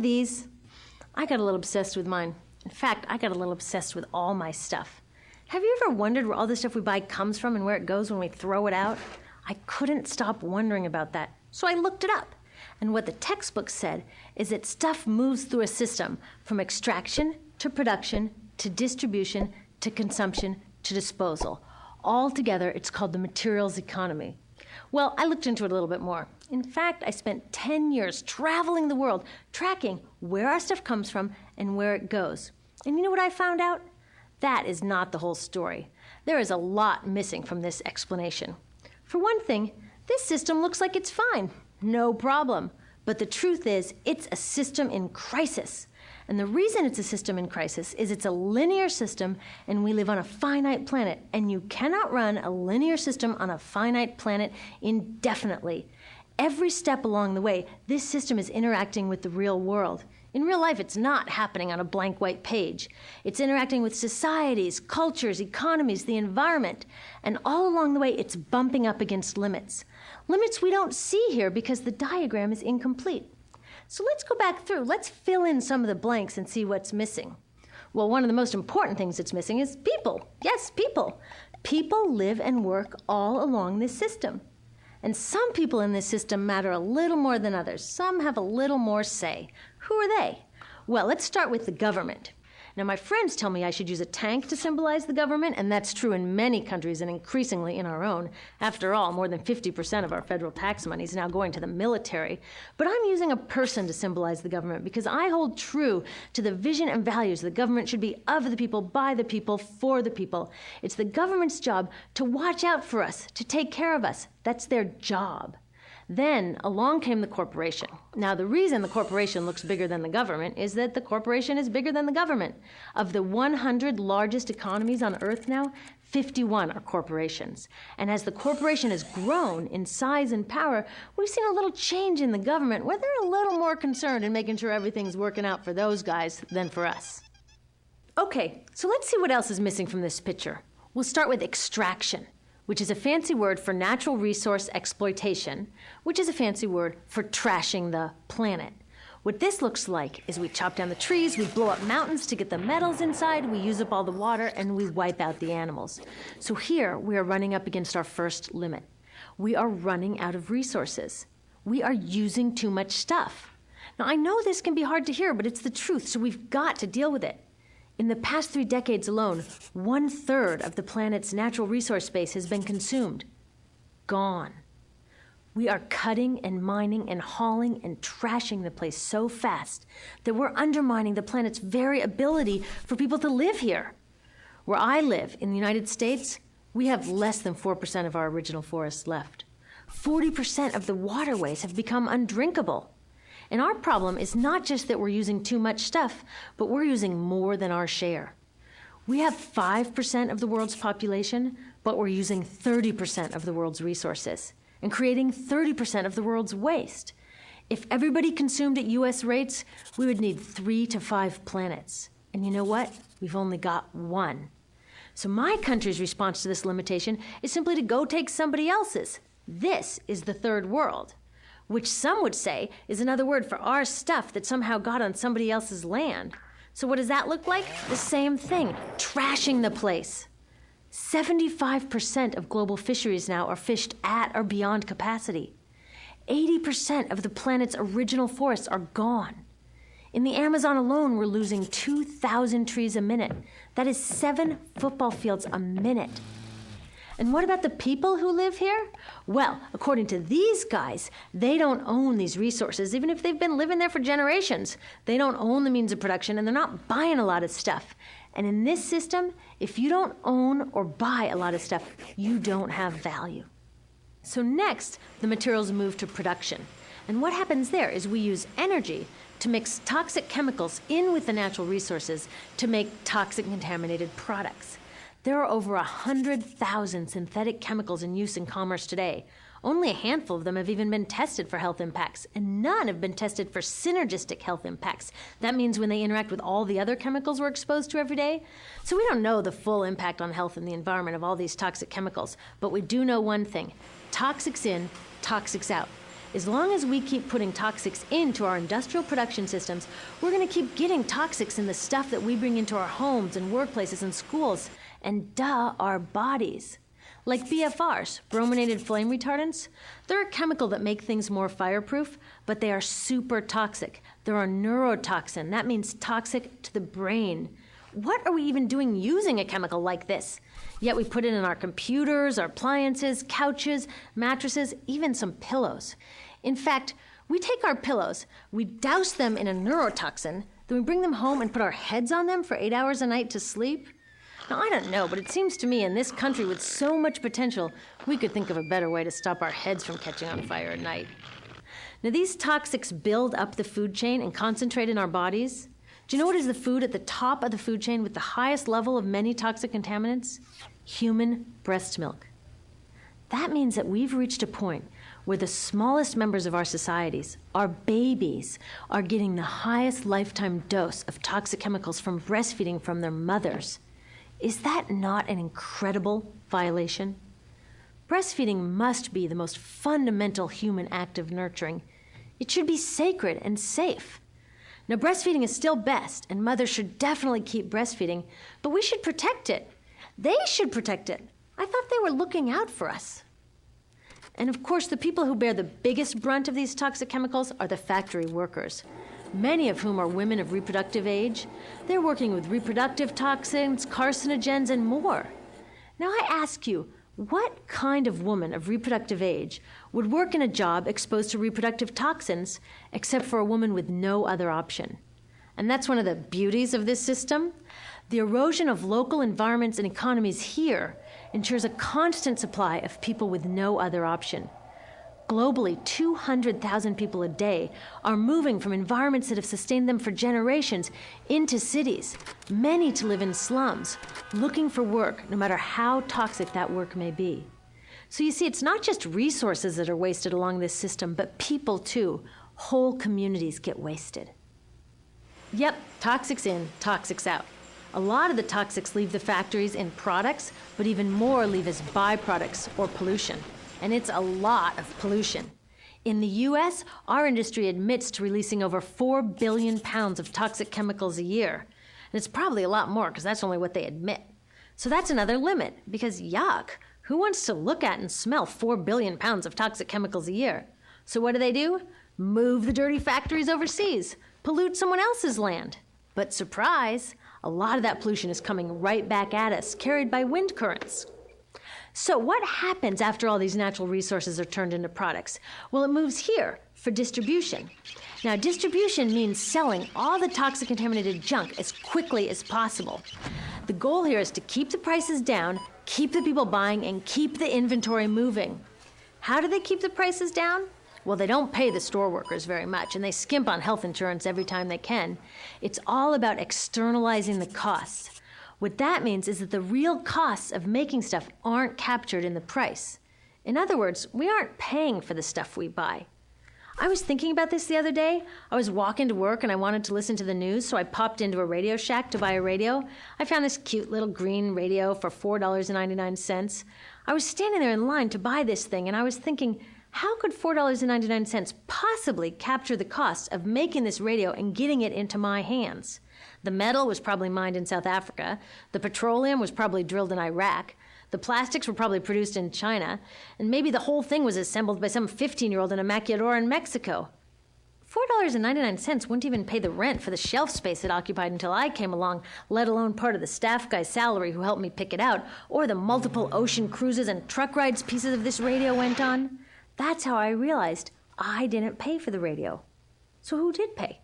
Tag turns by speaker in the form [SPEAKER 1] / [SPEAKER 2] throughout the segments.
[SPEAKER 1] of these? I got a little obsessed with mine. In fact, I got a little obsessed with all my stuff. Have you ever wondered where all the stuff we buy comes from and where it goes when we throw it out? I couldn't stop wondering about that, so I looked it up. And what the textbook said is that stuff moves through a system from extraction to production to distribution to consumption to disposal. Altogether, it's called the materials economy. Well, I looked into it a little bit more. In fact, I spent 10 years traveling the world, tracking where our stuff comes from and where it goes. And you know what I found out? That is not the whole story. There is a lot missing from this explanation. For one thing, this system looks like it's fine. No problem. But the truth is, it's a system in crisis. And the reason it's a system in crisis is it's a linear system and we live on a finite planet. And you cannot run a linear system on a finite planet indefinitely. Every step along the way, this system is interacting with the real world. In real life, it's not happening on a blank white page. It's interacting with societies, cultures, economies, the environment. And all along the way, it's bumping up against limits. Limits we don't see here because the diagram is incomplete. So let's go back through. Let's fill in some of the blanks and see what's missing. Well, one of the most important things that's missing is people. Yes, people. People live and work all along this system. And some people in this system matter a little more than others. Some have a little more say. Who are they? Well, let's start with the government. Now, my friends tell me I should use a tank to symbolize the government, and that's true in many countries and increasingly in our own. After all, more than 50% of our federal tax money is now going to the military. But I'm using a person to symbolize the government because I hold true to the vision and values the government should be of the people, by the people, for the people. It's the government's job to watch out for us, to take care of us. That's their job. Then along came the corporation. Now, the reason the corporation looks bigger than the government is that the corporation is bigger than the government. Of the 100 largest economies on Earth now, 51 are corporations. And as the corporation has grown in size and power, we've seen a little change in the government where they're a little more concerned in making sure everything's working out for those guys than for us. Okay, so let's see what else is missing from this picture. We'll start with extraction, which is a fancy word for natural resource exploitation, which is a fancy word for trashing the planet. What this looks like is we chop down the trees, we blow up mountains to get the metals inside, we use up all the water, and we wipe out the animals. So here we are running up against our first limit. We are running out of resources. We are using too much stuff. Now, I know this can be hard to hear, but it's the truth, so we've got to deal with it. In the past 3 decades alone, 1/3 of the planet's natural resource base has been consumed. Gone. We are cutting and mining and hauling and trashing the place so fast that we're undermining the planet's very ability for people to live here. Where I live, in the United States, we have less than 4% of our original forests left. 40% of the waterways have become undrinkable. And our problem is not just that we're using too much stuff, but we're using more than our share. We have 5% of the world's population, but we're using 30% of the world's resources and creating 30% of the world's waste. If everybody consumed at US rates, we would need 3 to 5 planets. And you know what? We've only got 1. So my country's response to this limitation is simply to go take somebody else's. This is the third world, which some would say is another word for our stuff that somehow got on somebody else's land. So what does that look like? The same thing, trashing the place. 75% of global fisheries now are fished at or beyond capacity. 80% of the planet's original forests are gone. In the Amazon alone, we're losing 2,000 trees a minute. That is 7 football fields a minute. And what about the people who live here? Well, according to these guys, they don't own these resources, even if they've been living there for generations. They don't own the means of production, and they're not buying a lot of stuff. And in this system, if you don't own or buy a lot of stuff, you don't have value. So next, the materials move to production. And what happens there is we use energy to mix toxic chemicals in with the natural resources to make toxic contaminated products. There are over 100,000 synthetic chemicals in use in commerce today. Only a handful of them have even been tested for health impacts, and none have been tested for synergistic health impacts. That means when they interact with all the other chemicals we're exposed to every day. So we don't know the full impact on health and the environment of all these toxic chemicals, but we do know one thing: toxics in, toxics out. As long as we keep putting toxics into our industrial production systems, we're going to keep getting toxics in the stuff that we bring into our homes and workplaces and schools, and our bodies. Like BFRs, brominated flame retardants, they're a chemical that make things more fireproof, but they are super toxic. They're a neurotoxin. That means toxic to the brain. What are we even doing using a chemical like this? Yet we put it in our computers, our appliances, couches, mattresses, even some pillows. In fact, we take our pillows, we douse them in a neurotoxin, then we bring them home and put our heads on them for 8 hours a night to sleep. Now, I don't know, but it seems to me in this country with so much potential, we could think of a better way to stop our heads from catching on fire at night. Now, these toxics build up the food chain and concentrate in our bodies. Do you know what is the food at the top of the food chain with the highest level of many toxic contaminants? Human breast milk. That means that we've reached a point where the smallest members of our societies, our babies, are getting the highest lifetime dose of toxic chemicals from breastfeeding from their mothers. Is that not an incredible violation? Breastfeeding must be the most fundamental human act of nurturing. It should be sacred and safe. Now, breastfeeding is still best, and mothers should definitely keep breastfeeding, but we should protect it. They should protect it. I thought they were looking out for us. And of course, the people who bear the biggest brunt of these toxic chemicals are the factory workers, many of whom are women of reproductive age. They're working with reproductive toxins, carcinogens, and more. Now I ask you, what kind of woman of reproductive age would work in a job exposed to reproductive toxins except for a woman with no other option? And that's one of the beauties of this system. The erosion of local environments and economies here ensures a constant supply of people with no other option. Globally, 200,000 people a day are moving from environments that have sustained them for generations into cities, many to live in slums, looking for work, no matter how toxic that work may be. So you see, it's not just resources that are wasted along this system, but people too. Whole communities get wasted. Yep, toxics in, toxics out. A lot of the toxics leave the factories in products, but even more leave as byproducts or pollution. And it's a lot of pollution. In the US, our industry admits to releasing over 4 billion pounds of toxic chemicals a year. And it's probably a lot more because that's only what they admit. So that's another limit, because yuck, who wants to look at and smell 4 billion pounds of toxic chemicals a year? So what do? Move the dirty factories overseas, pollute someone else's land. But surprise, a lot of that pollution is coming right back at us, carried by wind currents. So what happens after all these natural resources are turned into products? Well, it moves here for distribution. Now, distribution means selling all the toxic contaminated junk as quickly as possible. The goal here is to keep the prices down, keep the people buying, and keep the inventory moving. How do they keep the prices down? Well, they don't pay the store workers very much, and they skimp on health insurance every time they can. It's all about externalizing the costs. What that means is that the real costs of making stuff aren't captured in the price. In other words, we aren't paying for the stuff we buy. I was thinking about this the other day. I was walking to work and I wanted to listen to the news, so I popped into a Radio Shack to buy a radio. I found this cute little green radio for $4.99. I was standing there in line to buy this thing, and I was thinking, how could $4.99 possibly capture the cost of making this radio and getting it into my hands? The metal was probably mined in South Africa. The petroleum was probably drilled in Iraq. The plastics were probably produced in China. And maybe the whole thing was assembled by some 15-year-old in a maquiladora in Mexico. $4.99 wouldn't even pay the rent for the shelf space it occupied until I came along, let alone part of the staff guy's salary who helped me pick it out, or the multiple ocean cruises and truck rides pieces of this radio went on. That's how I realized I didn't pay for the radio. So who did pay?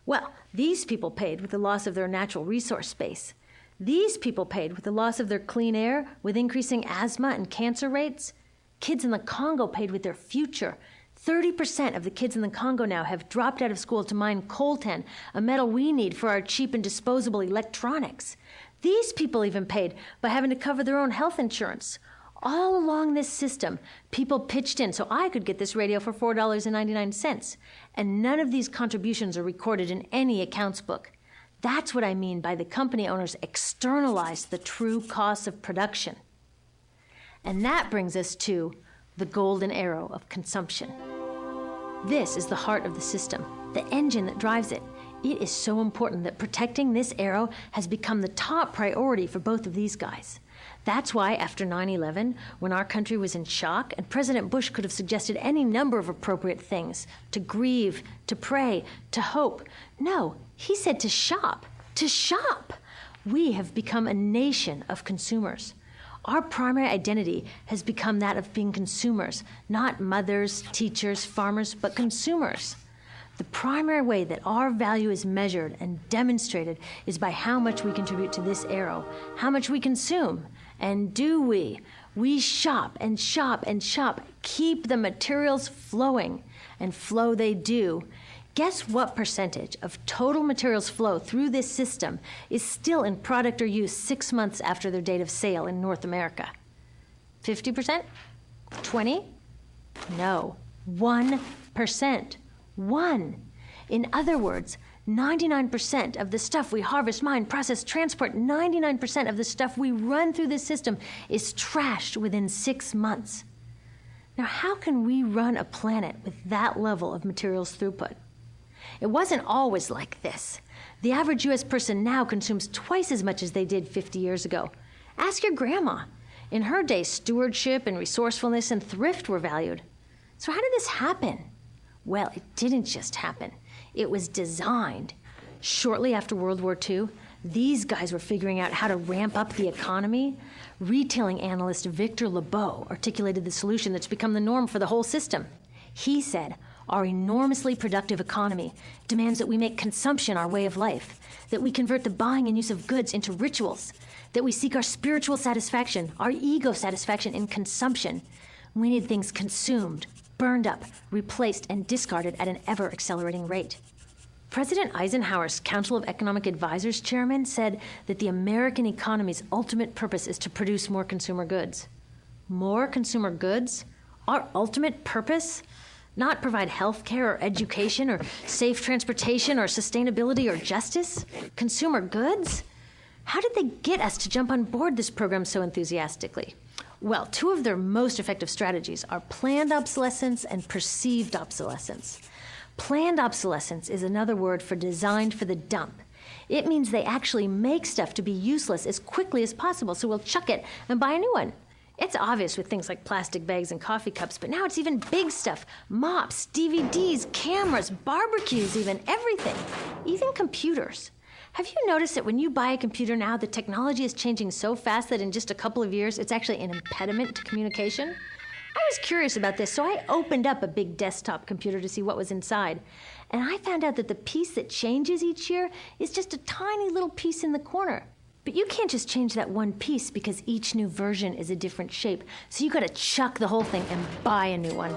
[SPEAKER 1] Well, these people paid with the loss of their natural resource space. These people paid with the loss of their clean air, with increasing asthma and cancer rates. Kids in the Congo paid with their future. 30% of the kids in the Congo now have dropped out of school to mine coltan, a metal we need for our cheap and disposable electronics. These people even paid by having to cover their own health insurance. All along this system, people pitched in so I could get this radio for $4.99. And none of these contributions are recorded in any accounts book. That's what I mean by the company owners externalized the true costs of production. And that brings us to the golden arrow of consumption. This is the heart of the system, the engine that drives it. It is so important that protecting this arrow has become the top priority for both of these guys. That's why after 9/11, when our country was in shock, and President Bush could have suggested any number of appropriate things, to grieve, to pray, to hope. No, he said to shop, to shop. We have become a nation of consumers. Our primary identity has become that of being consumers, not mothers, teachers, farmers, but consumers. The primary way that our value is measured and demonstrated is by how much we contribute to this arrow, how much we consume. And do we? We shop and shop and shop, keep the materials flowing, and flow they do. Guess what percentage of total materials flow through this system is still in product or use 6 months after their date of sale in North America? 50%? 20? No, 1%. 1. In other words, 99% of the stuff we harvest, mine, process, transport, 99% of the stuff we run through this system is trashed within 6 months. Now, how can we run a planet with that level of materials throughput? It wasn't always like this. The average U.S. person now consumes twice as much as they did 50 years ago. Ask your grandma. In her day, stewardship and resourcefulness and thrift were valued. So how did this happen? Well, it didn't just happen. It was designed. Shortly after World War II, these guys were figuring out how to ramp up the economy. Retailing analyst Victor Lebow articulated the solution that's become the norm for the whole system. He said, our enormously productive economy demands that we make consumption our way of life, that we convert the buying and use of goods into rituals, that we seek our spiritual satisfaction, our ego satisfaction in consumption. We need things consumed, burned up, replaced, and discarded at an ever-accelerating rate. President Eisenhower's Council of Economic Advisors chairman said that the American economy's ultimate purpose is to produce more consumer goods. More consumer goods? Our ultimate purpose? Not provide health care or education or safe transportation or sustainability or justice? Consumer goods? How did they get us to jump on board this program so enthusiastically? Well, two of their most effective strategies are planned obsolescence and perceived obsolescence. Planned obsolescence is another word for designed for the dump. It means they actually make stuff to be useless as quickly as possible, so we'll chuck it and buy a new one. It's obvious with things like plastic bags and coffee cups, but now it's even big stuff. Mops, DVDs, cameras, barbecues even, everything. Even computers. Have you noticed that when you buy a computer now, the technology is changing so fast that in just a couple of years, it's actually an impediment to communication? I was curious about this, so I opened up a big desktop computer to see what was inside. And I found out that the piece that changes each year is just a tiny little piece in the corner. But you can't just change that one piece because each new version is a different shape. So you gotta chuck the whole thing and buy a new one.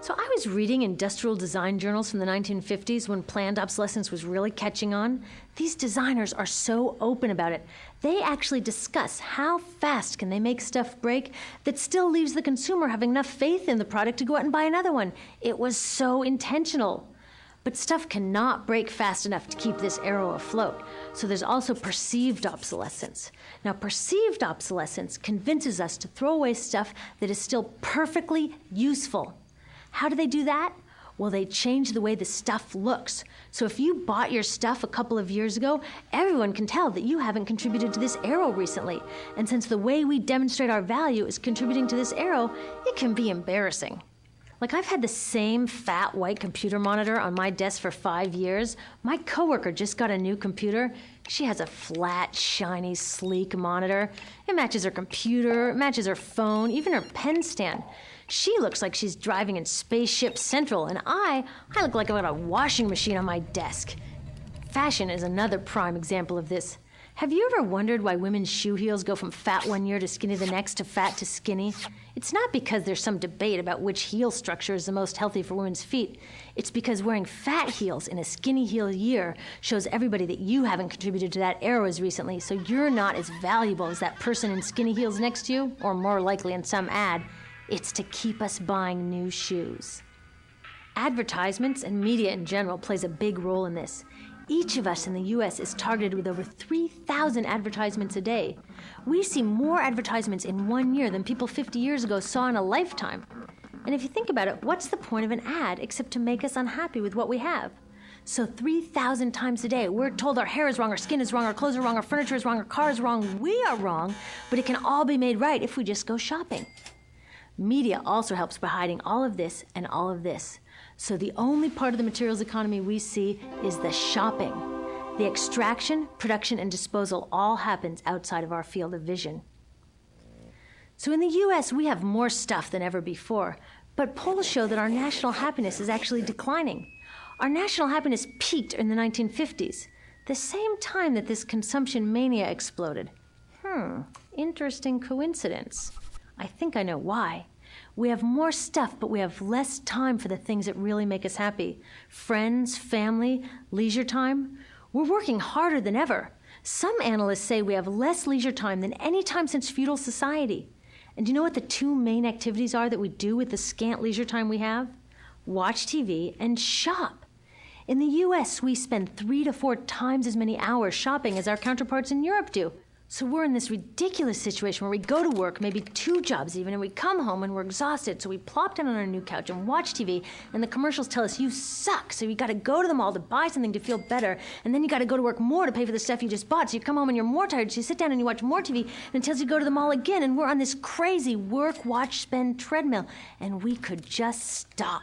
[SPEAKER 1] So I was reading industrial design journals from the 1950s when planned obsolescence was really catching on. These designers are so open about it. They actually discuss how fast can they make stuff break that still leaves the consumer having enough faith in the product to go out and buy another one. It was so intentional. But stuff cannot break fast enough to keep this arrow afloat. So there's also perceived obsolescence. Now, perceived obsolescence convinces us to throw away stuff that is still perfectly useful. How do they do that? Well, they change the way the stuff looks. So if you bought your stuff a couple of years ago, everyone can tell that you haven't contributed to this arrow recently. And since the way we demonstrate our value is contributing to this arrow, it can be embarrassing. Like, I've had the same fat white computer monitor on my desk for 5 years. My coworker just got a new computer. She has a flat, shiny, sleek monitor. It matches her computer, it matches her phone, even her pen stand. She looks like she's driving in Spaceship Central, and I look like I've got a washing machine on my desk. Fashion is another prime example of this. Have you ever wondered why women's shoe heels go from fat one year to skinny the next to fat to skinny? It's not because there's some debate about which heel structure is the most healthy for women's feet. It's because wearing fat heels in a skinny heel year shows everybody that you haven't contributed to that arrow as recently, so you're not as valuable as that person in skinny heels next to you, or more likely in some ad. It's to keep us buying new shoes. Advertisements and media in general plays a big role in this. Each of us in the U.S. is targeted with over 3,000 advertisements a day. We see more advertisements in 1 year than people 50 years ago saw in a lifetime. And if you think about it, what's the point of an ad except to make us unhappy with what we have? So 3,000 times a day, we're told our hair is wrong, our skin is wrong, our clothes are wrong, our furniture is wrong, our car is wrong, we are wrong, but it can all be made right if we just go shopping. Media also helps by hiding all of this and all of this. So the only part of the materials economy we see is the shopping. The extraction, production, and disposal all happens outside of our field of vision. So in the US, we have more stuff than ever before, but polls show that our national happiness is actually declining. Our national happiness peaked in the 1950s, the same time that this consumption mania exploded. Interesting coincidence. I think I know why. We have more stuff, but we have less time for the things that really make us happy. Friends, family, leisure time. We're working harder than ever. Some analysts say we have less leisure time than any time since feudal society. And do you know what the two main activities are that we do with the scant leisure time we have? Watch TV and shop. In the US, we spend 3 to 4 times as many hours shopping as our counterparts in Europe do. So we're in this ridiculous situation where we go to work, maybe 2 jobs even, and we come home and we're exhausted, so we plop down on our new couch and watch TV, and the commercials tell us you suck, so you gotta go to the mall to buy something to feel better, and then you gotta go to work more to pay for the stuff you just bought, so you come home and you're more tired, so you sit down and you watch more TV, and it tells you to go to the mall again, and we're on this crazy work, watch, spend treadmill, and we could just stop.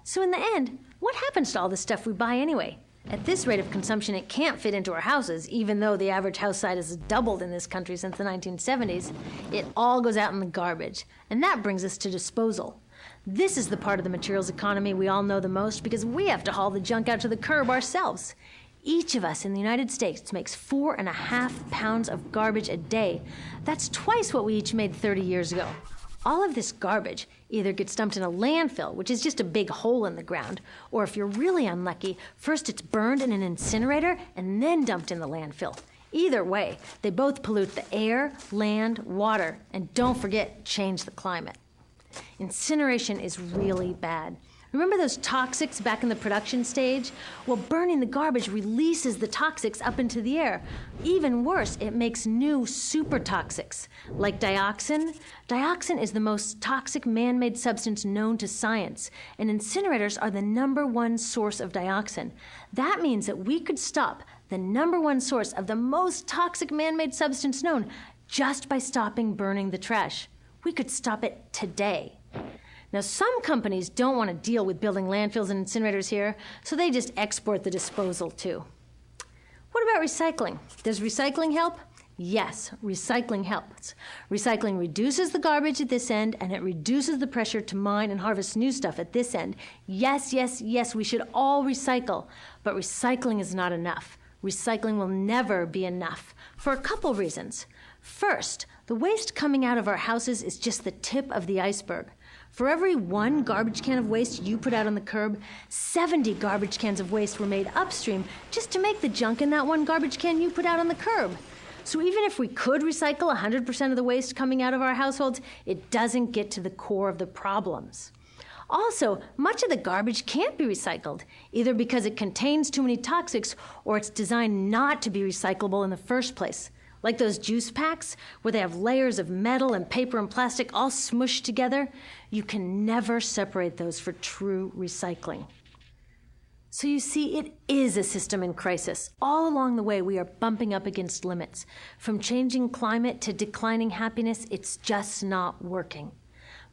[SPEAKER 1] So in the end, what happens to all the stuff we buy anyway? At this rate of consumption, it can't fit into our houses, even though the average house size has doubled in this country since the 1970s. It all goes out in the garbage. And that brings us to disposal. This is the part of the materials economy we all know the most because we have to haul the junk out to the curb ourselves. Each of us in the United States makes 4.5 pounds of garbage a day. That's twice what we each made 30 years ago. All of this garbage either gets dumped in a landfill, which is just a big hole in the ground, or if you're really unlucky, first it's burned in an incinerator and then dumped in the landfill. Either way, they both pollute the air, land, water, and don't forget, change the climate. Incineration is really bad. Remember those toxics back in the production stage? Well, burning the garbage releases the toxics up into the air. Even worse, it makes new super toxics, like dioxin. Dioxin is the most toxic man-made substance known to science, and incinerators are the #1 source of dioxin. That means that we could stop the #1 source of the most toxic man-made substance known just by stopping burning the trash. We could stop it today. Now, some companies don't want to deal with building landfills and incinerators here, so they just export the disposal too. What about recycling? Does recycling help? Yes, recycling helps. Recycling reduces the garbage at this end, and it reduces the pressure to mine and harvest new stuff at this end. Yes, yes, yes, we should all recycle, but recycling is not enough. Recycling will never be enough for a couple reasons. First, the waste coming out of our houses is just the tip of the iceberg. For every 1 garbage can of waste you put out on the curb, 70 garbage cans of waste were made upstream just to make the junk in that 1 garbage can you put out on the curb. So even if we could recycle 100% of the waste coming out of our households, it doesn't get to the core of the problems. Also, much of the garbage can't be recycled, either because it contains too many toxics or it's designed not to be recyclable in the first place. Like those juice packs, where they have layers of metal and paper and plastic all smushed together, you can never separate those for true recycling. So you see, it is a system in crisis. All along the way, we are bumping up against limits. From changing climate to declining happiness, it's just not working.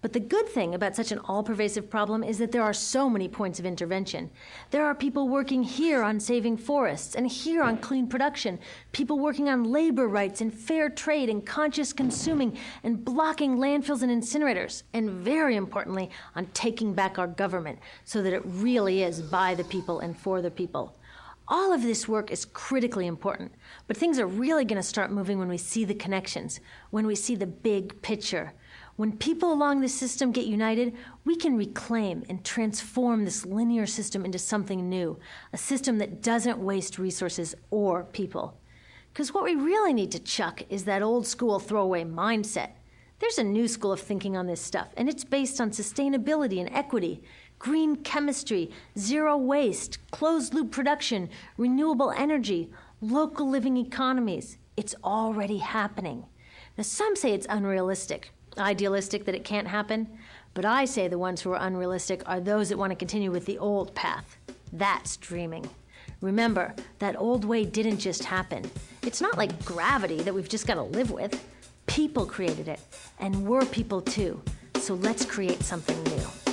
[SPEAKER 1] But the good thing about such an all-pervasive problem is that there are so many points of intervention. There are people working here on saving forests and here on clean production, people working on labor rights and fair trade and conscious consuming and blocking landfills and incinerators, and very importantly, on taking back our government so that it really is by the people and for the people. All of this work is critically important, but things are really going to start moving when we see the connections, when we see the big picture. When people along this system get united, we can reclaim and transform this linear system into something new, a system that doesn't waste resources or people. Because what we really need to chuck is that old school throwaway mindset. There's a new school of thinking on this stuff, and it's based on sustainability and equity, green chemistry, zero waste, closed-loop production, renewable energy, local living economies. It's already happening. Now, some say it's unrealistic, idealistic that it can't happen, but I say the ones who are unrealistic are those that want to continue with the old path. That's dreaming. Remember, that old way didn't just happen. It's not like gravity that we've just got to live with. People created it, and we're people too. So let's create something new.